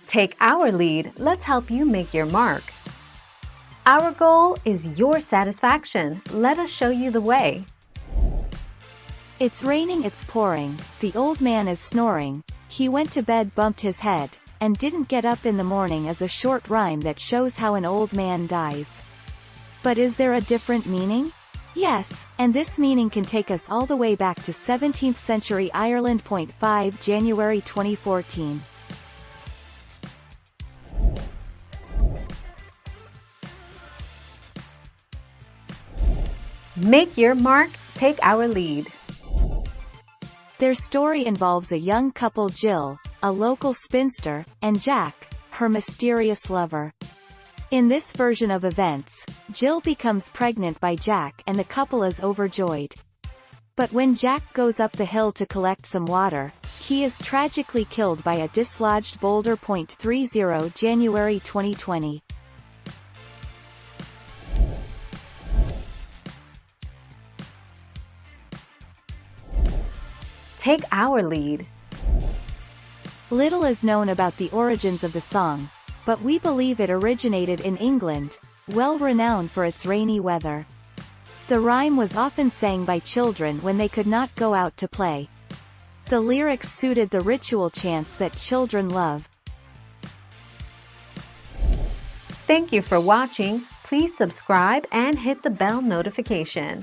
Take our lead, let's help you make your mark. Our goal is your satisfaction. Let us show you the way. It's raining, it's pouring, the old man is snoring, he went to bed, bumped his head, and didn't get up in the morning is a short rhyme that shows how an old man dies. But is there a different meaning? Yes, and this meaning can take us all the way back to 17th century Ireland. 5 January 2014. Make your mark, take our lead. Their story involves a young couple, Jill, a local spinster, and Jack, her mysterious lover. In this version of events, Jill becomes pregnant by Jack and the couple is overjoyed. But when Jack goes up the hill to collect some water, he is tragically killed by a dislodged boulder. 30 January 2020. Take our lead. Little is known about the origins of the song, but we believe it originated in England, well renowned for its rainy weather. The rhyme was often sang by children when they could not go out to play. The lyrics suited the ritual chants that children love. Thank you for watching. Please subscribe and hit the bell notification.